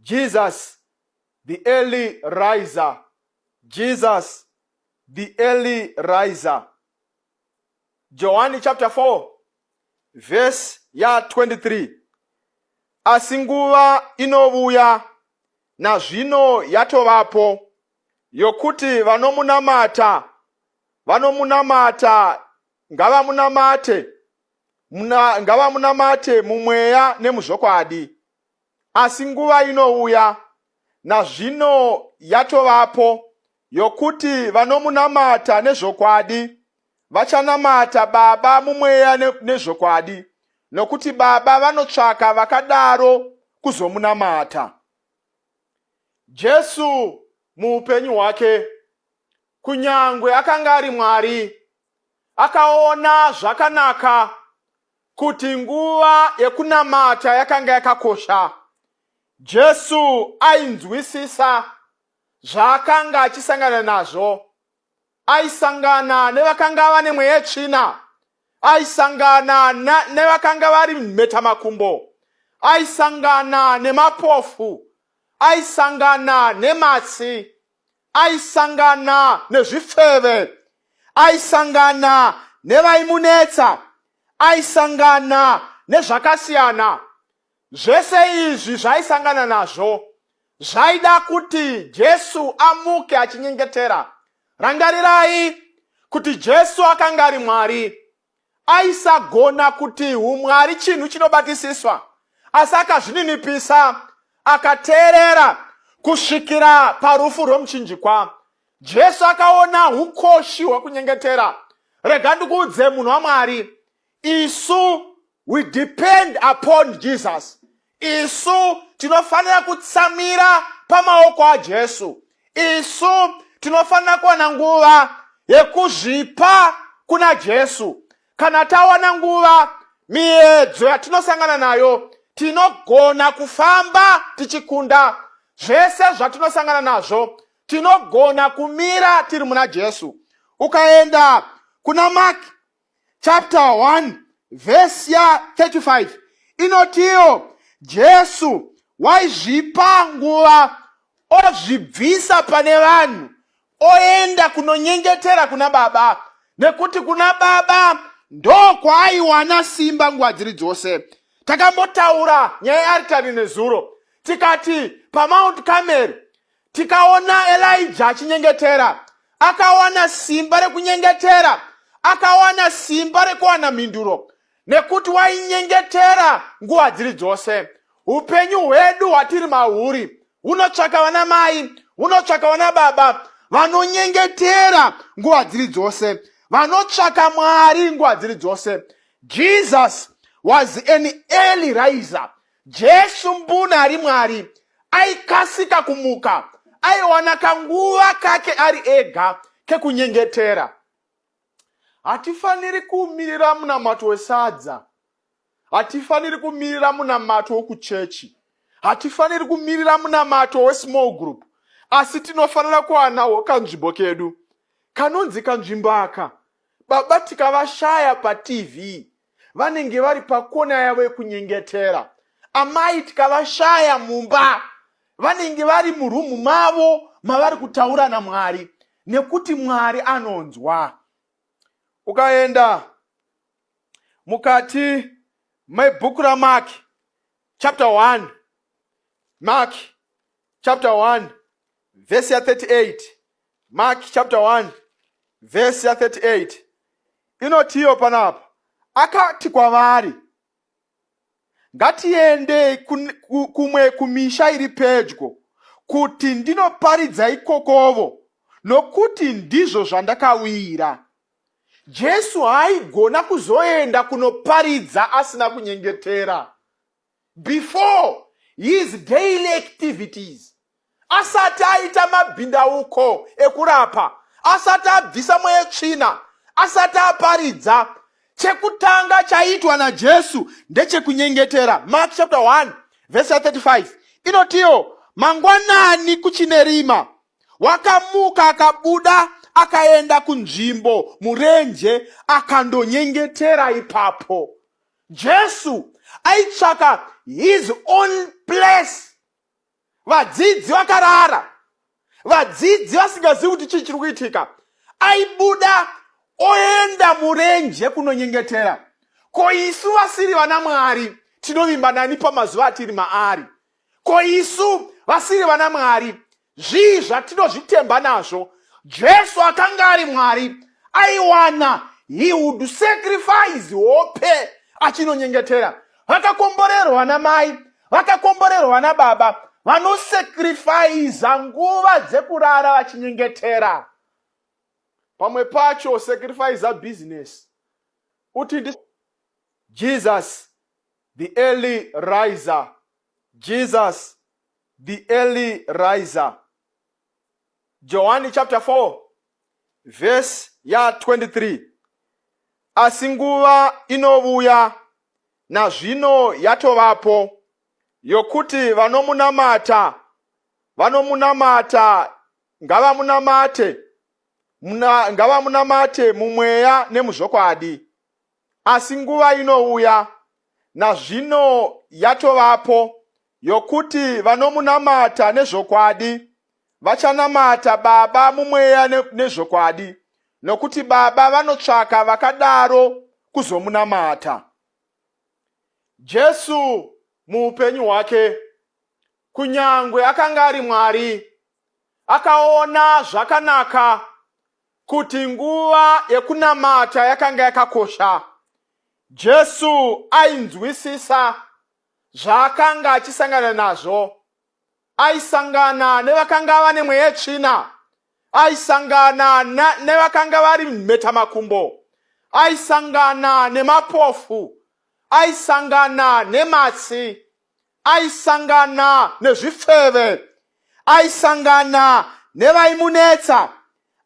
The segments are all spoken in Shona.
Jesus, the early riser. Jesus, the early riser. John chapter 4, verse ya 23. Asi nguva inovuya na zvino yatovapo yokuti vanomunamata ngavamunamate mumweya nemuzvokwadi. Asi nguva inouya na zvino yatovapo yokuti vanomunamata nezvokwadi vachanamata Baba mumweya nezvokwadi, nokuti Baba vanotsvaka vakadaro kuzomunamata. Jesu muupenyu hwake, kunyangwe akanga ari Mwari, akaona zvakanaka kuti nguva yekunamata yakanga yakakosha. Jesu ainzwisisa zvaakanga achisangana nazvo. Aisangana nevakanga vane mweya yetsvina, aisangana nevakanga vari mhetamakumbo, aisangana nemapofu, aisangana nematsi, aisangana nezvifeve, aisangana nevaimunetsa, aisangana nezvakasiyana. Zvese izvi zvaisangana nazvo zvaida kuti Jesu amuke achinyengetera. Rangarirai kuti Jesu akanga ari Mwari, aisagona kuti umwari chinhu chinobatisiswa, asi akazvininipisa akateerera kusvikira parufu rwomuchinjikwa. Jesu akaona ukoshi hwekunyengetera. Rega ndikuudze munhu waMwari, isu we depend upon Jesus. Isu tinofanira kutsamira pamaoko aJesu. Isu tinofanira kuwana nguva yekuzvipa kuna Jesu. Kana tawana nguva, miedzo yatinosangana nayo, tinogona kufamba tichikunda zvese zvatinosangana nazvo. Tinogona kumira tiri muna Jesu. Ukaenda kuna Mark chapter 1 verse ya 35, inotiyo Jesu waizvipa nguva, ozvibvisa pane vanhu, oenda kunonyengetera kuna Baba, nekuti kuna Baba ndo kwaaiwana simba nguva dziri dzose. Takambotaura nyaya yearitari nezuro, tikati paMount Carmel tikaona Elijah achinyengetera, akawana simba rekunyengetera, akawana simba rekuwana mhinduro, nekuti wainyengetera nguva dziri dzose. Upenyu hwedu hwatiri mahuri hunotsvaka vana mai, hunotsvaka vana baba vanonyengetera nguva dziri dzose, vanotsvaka Mwari nguva dziri dzose. Jesus was an early riser. Jesu mbuna ari Mwari, aikasika kumuka, aiwana kanguva kake ari ega kekunyengetera. Hatifaniri kumirira munamato wesadza, hatifaniri kumirira munamato wekuchechi, hatifaniri kumirira munamato wesmall group, asi tinofanira kuwanawo kanzvimbo kedu kanonzi kanzvimbo aka. Baba tikavashaya paTV, vanenge vari pakona yavo yekunyengetera. Amai tikavashaya mumba, vanenge vari murumu mavo mavari kutaura naMwari, nekuti Mwari anonzwa. Ukaenda mukati mebhuku raMark chapter 1, Mark chapter 1 verse ya 38, Mark chapter 1 verse ya 38, inotiyo panapa, akati kwavari, ngatiende kumwe kumisha iri pedyo kuti ndinoparidza ikokovo, nokuti ndizvo zvandakawira. Jesu haigona kuzoenda kunoparidza asina kunyengetera. Before his daily activities, asati aita mabhindauko ekurapa, asati abvisa mweya tsvina, asati aparidza, chekutanga chaitwa naJesu ndechekunyengetera. Mark chapter 1 verse 35 inotiyo, mangwanani kuchinerima wakamuka akabuda akaenda kunzvimbo murenje akandonyengetera ipapo. Jesu aitsvaka his own place. vadzidzi vakarara, vadzidzi vasingazivi kuti chii chiri kuitika. Aibuda oenda murenje kunonyengetera. Ko isu vasiri vana Mwari tinovimba nani pamazuva atiri maari? Ko isu vasiri vana Mwari zvii zvatinozvitemba nazvo? Jesu akanga ari Mwari aiwana, he would sacrifice hope achinonyengetera. Vakakomborerwa namai, vakakomborerwa nababa, vanosacrifice nguva dzekurara vachinyengetera. Pamwe pacho sacrifice a business. Uti Jesus, the early riser. Jesus, the early riser. John chapter 4, verse ya 23. Asi nguva inovuya na zvino yatovapo yokuti vanomunamata ngavamunamate mumweya nemuzvokwadi. Asi nguva inouya na zvino yatovapo yokuti vanomunamata nezvokwadi vachanamata Baba mumweya nezvokwadi, nokuti Baba vanotsvaka vakadaro kuzomunamata. Jesu muupenyu hwake, kunyangwe akanga ari Mwari, akaona zvakanaka kuti nguva yekunamata yakanga yakakosha. Jesu ainzwisisa zvaakanga achisangana nazvo. Aisangana nevakanga vane mweya tsvina, aisangana nevakanga vari mhetamakumbo, aisangana nemapofu, aisangana nematsi, aisangana nezvifeve, aisangana nevaimunetsa,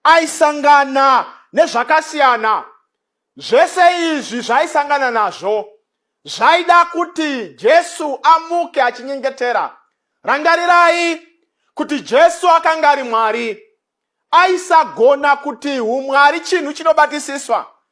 aisangana nezvakasiyana. Zvese izvi zvaisangana nazvo zvaida kuti Jesu amuke achinyengetera. Rangarirai kuti Jesu akanga ari Mwari, aisagona kuti umwari chinhu chinobatisiswa.